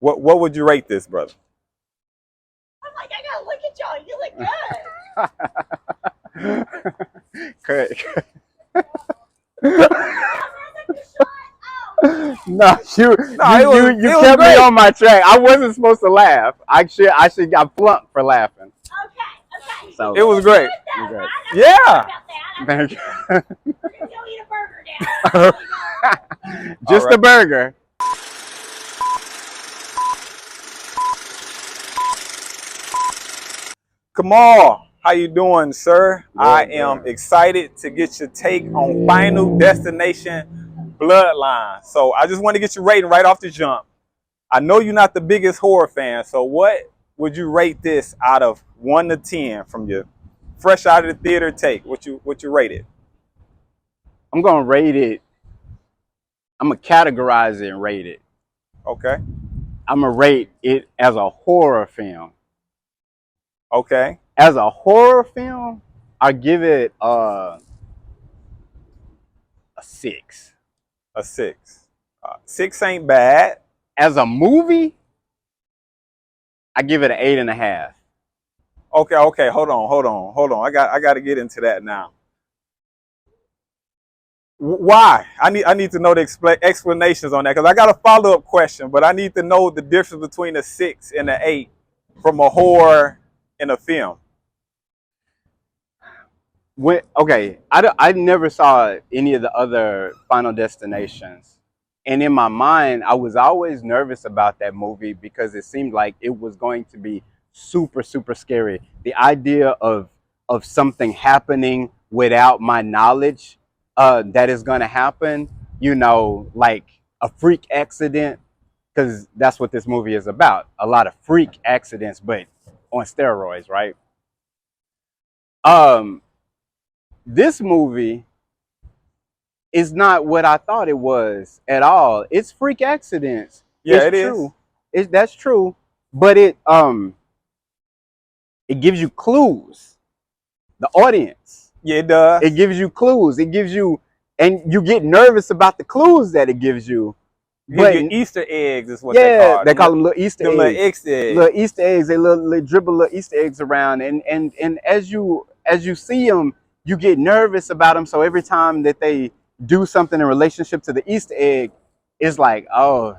What would you rate this, brother? I'm like, I gotta look at y'all. You look good. Correct. Oh. No, you was kept me great. on my track. I wasn't supposed to laugh. I should got plumped for laughing. Okay. So It was great. Good, though, You're right? I'm Yeah. about that. Thank you. We're gonna go eat a burger now. Just right. a burger. Kamal, how you doing, sir? I am Good. excited to get your take on Final Destination Bloodlines. So I just want to get your rating right off the jump. I know you're not the biggest horror fan, so what would you rate this out of 1 to 10 from your fresh out of the theater take? What you rate it? I'm gonna rate it. I'm gonna categorize it and rate it. Okay. I'm gonna rate it as a horror film. Okay. As a horror film, I give it a 6. A 6. 6 ain't bad. As a movie, I give it an 8.5. Okay. Hold on. I got to get into that now. Why? I need to know the explanations on that because I got a follow-up question, but I need to know the difference between a 6 and an 8 from a horror in a film. I never saw any of the other Final Destinations, and in my mind, I was always nervous about that movie because it seemed like it was going to be super super scary. The idea of something happening without my knowledge that is going to happen, like a freak accident, because that's what this movie is about. A lot of freak accidents, but on steroids, right? Um, this movie is not what I thought it was at all. It's freak accidents. Yeah, It's it true. is. That's true, but it gives you clues. The audience. Yeah, it does. It gives you clues. It gives you, and you get nervous about the clues that it gives you. Give you Easter eggs is what they call them little Easter eggs. Little Easter eggs. Little Easter eggs. They dribble little Easter eggs around, and as you see them, you get nervous about them. So every time that they do something in relationship to the Easter egg, it's like, oh,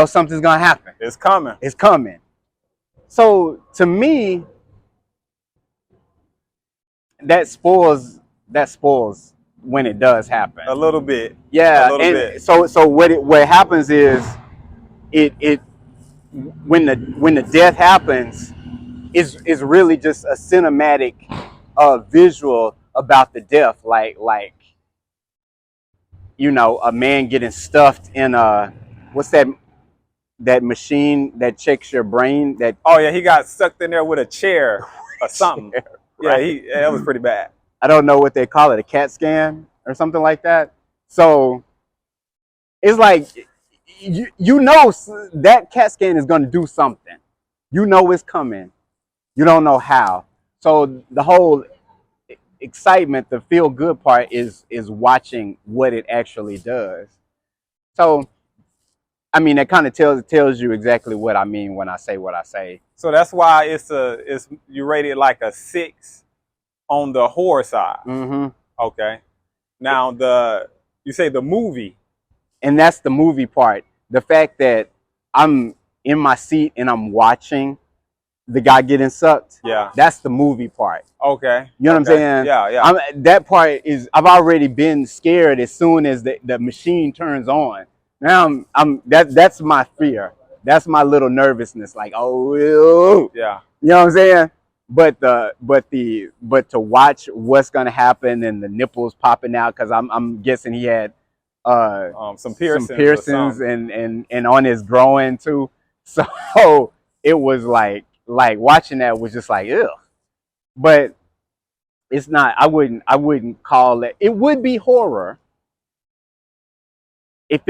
something's gonna happen. It's coming. It's coming. So to me, that spoils when it does happen. A little bit. Yeah, a little bit. So what happens is it when the death happens is really just a cinematic visual about the death, like a man getting stuffed in a what's that machine that checks your brain that Oh yeah, he got sucked in there with a chair or something. Right. Yeah, that was pretty bad. I don't know what they call it, a CAT scan or something like that. So it's like that CAT scan is going to do something. It's coming. You don't know how. So the whole excitement, the feel good part is watching what it actually does. So I mean, that kind of tells you exactly what I mean when I say what I say. So that's why it's you rated like a 6 on the horror side. Mm-hmm. Okay. Now you say the movie, and that's the movie part. The fact that I'm in my seat and I'm watching the guy getting sucked. Yeah. That's the movie part. Okay. You know what I'm saying? Yeah. That part is I've already been scared as soon as the machine turns on. Now that's my fear. That's my little nervousness. Like, oh, yeah. You know what I'm saying? But to watch what's gonna happen and the nipples popping out, because I'm guessing he had some piercings and on his groin too. So it was like watching that was just like, ugh. But it's not. I wouldn't call it. It would be horror if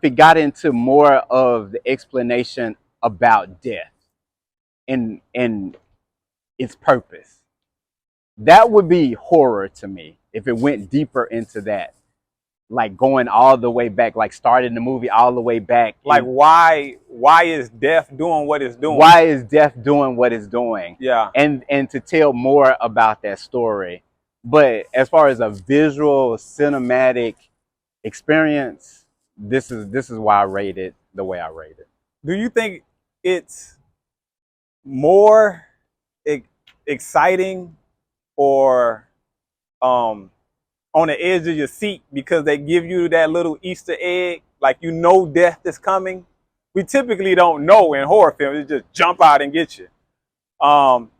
it got into more of the explanation about death and its purpose. That would be horror to me if it went deeper into that. like going all the way back, like starting the movie all the way back. Like why is death doing what it's doing? Why is death doing what it's doing? Yeah. And to tell more about that story. But as far as a visual cinematic experience, this is why I rate it the way I rate it. Do you think it's more exciting or on the edge of your seat because they give you that little Easter egg, like you know death is coming? We typically don't know in horror films; it just jump out and get you.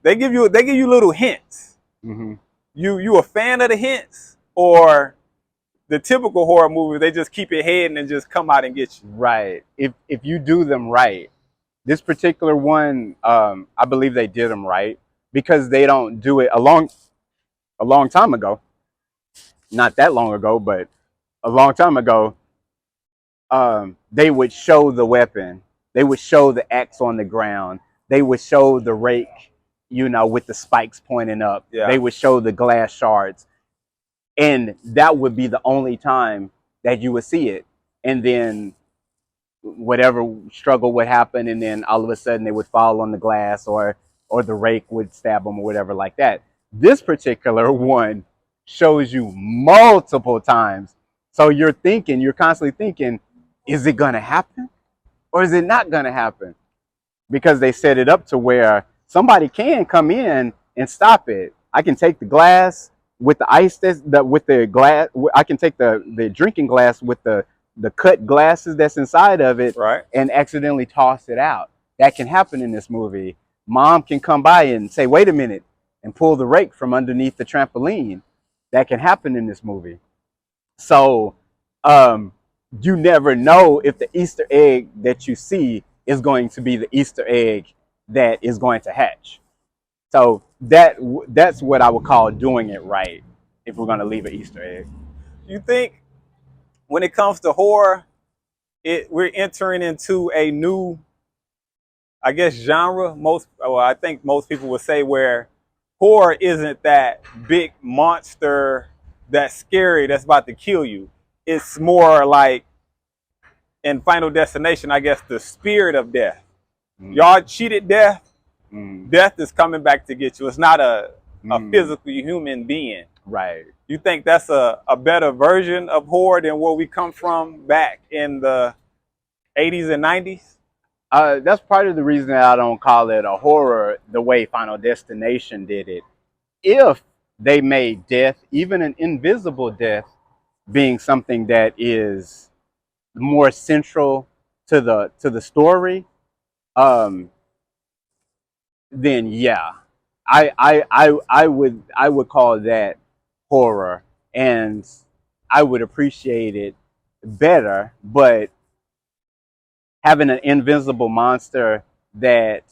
They give you little hints. Mm-hmm. You a fan of the hints, or the typical horror movie they just keep it hidden and just come out and get you? Right. If you do them right, this particular one, I believe they did them right because they don't do it a long time ago. Not that long ago, but a long time ago. They would show the weapon. They would show the axe on the ground. They would show the rake, with the spikes pointing up. Yeah. They would show the glass shards. And that would be the only time that you would see it. And then whatever struggle would happen, and then all of a sudden they would fall on the glass, or the rake would stab them or whatever like that. This particular one shows you multiple times. So you're constantly thinking, is it going to happen or is it not going to happen? Because they set it up to where somebody can come in and stop it. I can take the glass with the ice with the glass. I can take the drinking glass with the cut glasses that's inside of it, Right. and accidentally toss it out. That can happen in this movie. Mom can come by and say, wait a minute, and pull the rake from underneath the trampoline. That can happen in this movie. So you never know if the Easter egg that you see is going to be the Easter egg that is going to hatch. So that's what I would call doing it right, if we're going to leave an Easter egg. You think when it comes to horror, we're entering into a new, I guess, genre? I think most people would say where horror isn't that big monster that's scary that's about to kill you. It's more like in Final Destination, I guess, the spirit of death. Y'all cheated death. Death is coming back to get you. It's not a physical human being. Right. You think that's a better version of horror than where we come from back in the 80s and 90s? That's part of the reason that I don't call it a horror the way Final Destination did it. If they made death, even an invisible death, being something that is more central to the story, then yeah, I would call that horror, and I would appreciate it better. But having an invisible monster that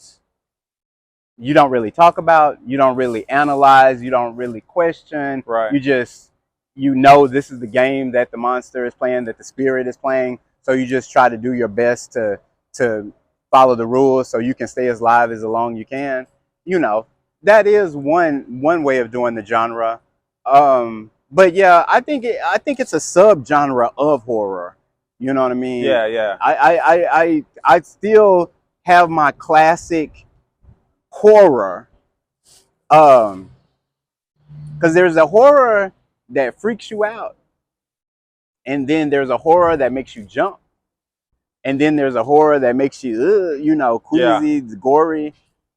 you don't really talk about, you don't really analyze, you don't really question, Right. You just, this is the game that the monster is playing, that the spirit is playing, so you just try to do your best to follow the rules so you can stay as live as long as you can. That is one way of doing the genre. But yeah, I think it's a subgenre of horror. You know what I mean? Yeah, yeah. I still have my classic horror, because there's a horror that freaks you out, and then there's a horror that makes you jump, and then there's a horror that makes you queasy, gory.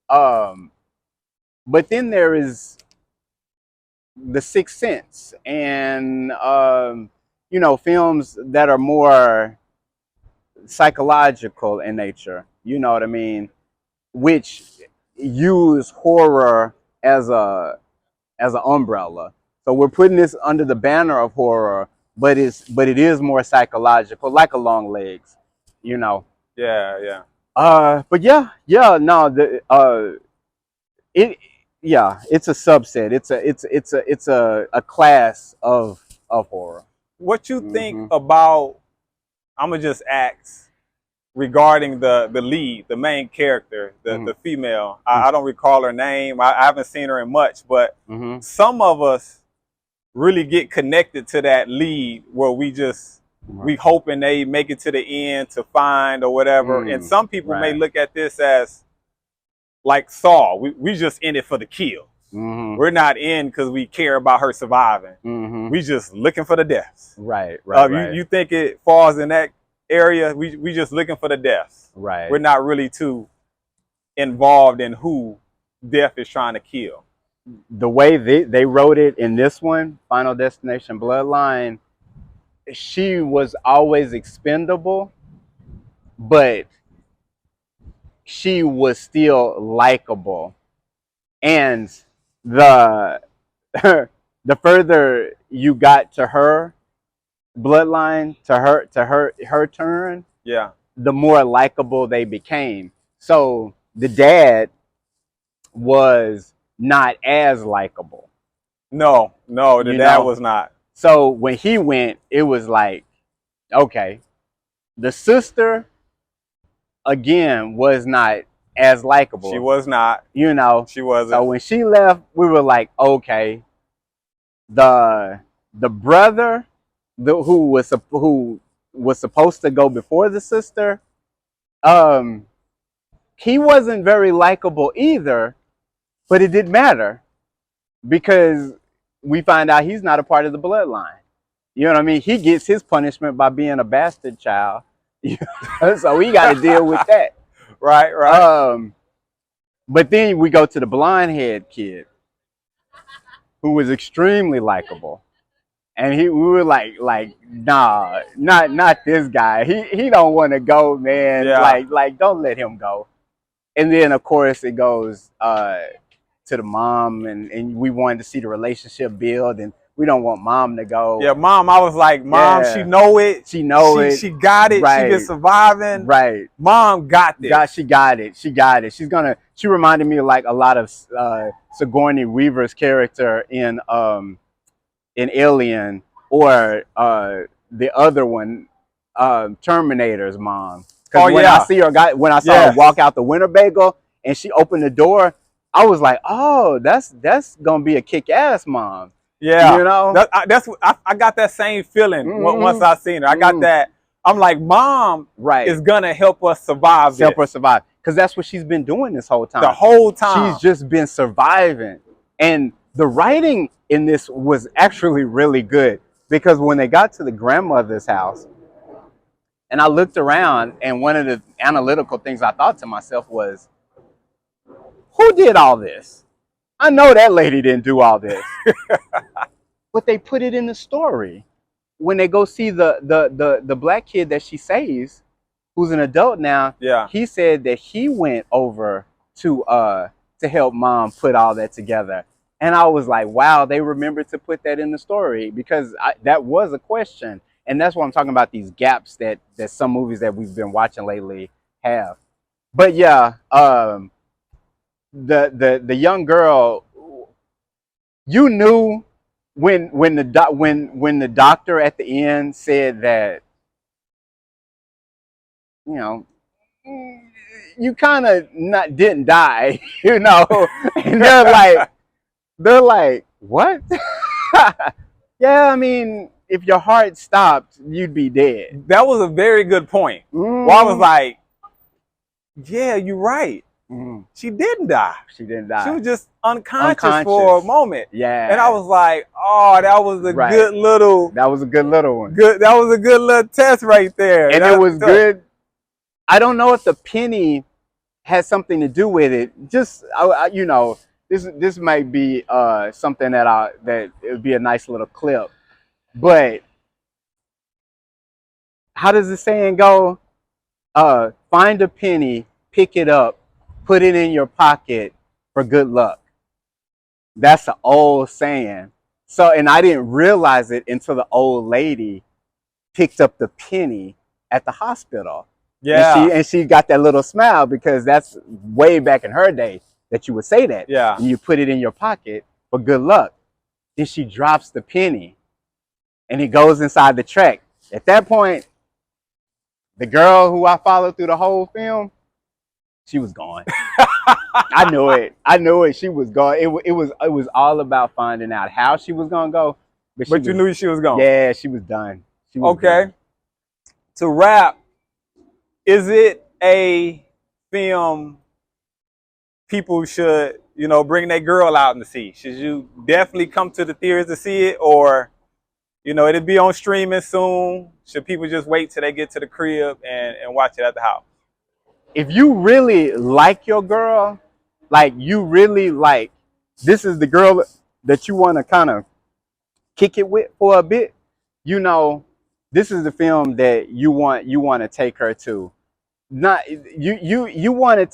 But then there is the Sixth Sense, and films that are more psychological in nature. You know what I mean? Which use horror as an umbrella. So we're putting this under the banner of horror, but it is more psychological, like a Long Legs. Yeah, yeah. But no, it's a subset. It's a class of horror. What you think about? I'm gonna just ask regarding the lead, the main character, the female. I don't recall her name. I haven't seen her in much, but some of us really get connected to that lead where we hoping they make it to the end to find or whatever. And some people may look at this as like Saul. We just in it for the kill. We're not in because we care about her surviving. We just looking for the deaths. Right. You think it falls in that area? We just looking for the deaths. Right. We're not really too involved in who death is trying to kill. The way they wrote it in this one, Final Destination Bloodline, she was always expendable, but she was still likable. And the the further you got to her bloodline, to her turn, the more likable they became. So the dad was not as likable. No, the dad was not. So when he went, it was like, okay. The sister, again, was not as likable. She was not. You know. She wasn't. So when she left, we were like, okay. The brother who was supposed to go before the sister, he wasn't very likable either, but it didn't matter because we find out he's not a part of the bloodline. You know what I mean? He gets his punishment by being a bastard child. So we got to deal with that. Right. But then we go to the blonde haired kid who was extremely likable. And we were like, nah, not this guy. He don't want to go, man. Yeah. Like don't let him go. And then of course it goes to the mom, and we wanted to see the relationship build, and we don't want mom to go. Yeah, mom, I was like, mom, she know it. She know it. She got it. Right. She been surviving. Right. Mom got this. She got it. She reminded me of like a lot of Sigourney Weaver's character in Alien, or the other one, Terminator's mom. Because when I see her, when I saw her walk out the Winnebago and she opened the door, I was like, oh, that's gonna be a kick-ass mom. Yeah, you know, I got that same feeling once I seen her. I got that. I'm like, mom, is gonna help us survive. Help her survive, because that's what she's been doing this whole time. The whole time, she's just been surviving. And the writing in this was actually really good, because when they got to the grandmother's house, and I looked around, and one of the analytical things I thought to myself was, who did all this? I know that lady didn't do all this. But they put it in the story. When they go see the black kid that she saves, who's an adult now, he said that he went over to help mom put all that together. And I was like, wow, they remembered to put that in the story, because that was a question. And that's why I'm talking about these gaps that some movies that we've been watching lately have. But yeah, the young girl, you knew when the doctor at the end said that, you know, you kind of didn't die, you know. And they're like, what? Yeah, I mean, if your heart stopped, you'd be dead. That was a very good point. Well, I was like, yeah, you're right. She didn't die. She was just unconscious for a moment. Yeah. And I was like, oh, that was a good little. That was a good little one. That was a good little test right there. And it was good. I don't know if the penny has something to do with it. Just you know, this might be something that it would be a nice little clip. But how does the saying go? Find a penny, pick it up, put it in your pocket for good luck. That's an old saying. So, and I didn't realize it until the old lady picked up the penny at the hospital. Yeah. And she got that little smile, because that's way back in her day that you would say that. Yeah. And you put it in your pocket for good luck. Then she drops the penny and it goes inside the track. At that point, the girl who I followed through the whole film, she was gone. I knew it. She was gone. It was all about finding out how she was gonna go. But she But you was, knew she was gone. yeah, she was done. She was Okay. done. To wrap, is it a film people should, bring their girl out and see? Should you definitely come to the theaters to see it, or, it'll be on streaming soon? Should people just wait till they get to the crib and watch it at the house? If you really like your girl, like you really like, this is the girl that you want to kind of kick it with for a bit, this is the film that you want to take her to. Not you want to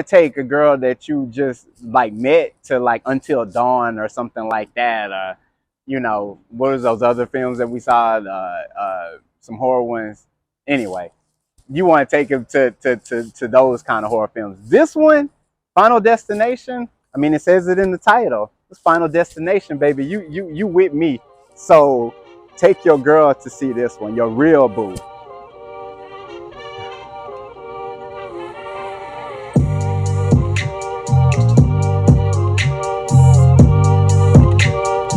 take a girl that you just like met to like Until Dawn or something like that, or what was those other films that we saw, some horror ones. Anyway, you want to take them to those kind of horror films. This one, Final Destination, I mean, it says it in the title. It's Final Destination, baby. You with me. So take your girl to see this one, your real boo.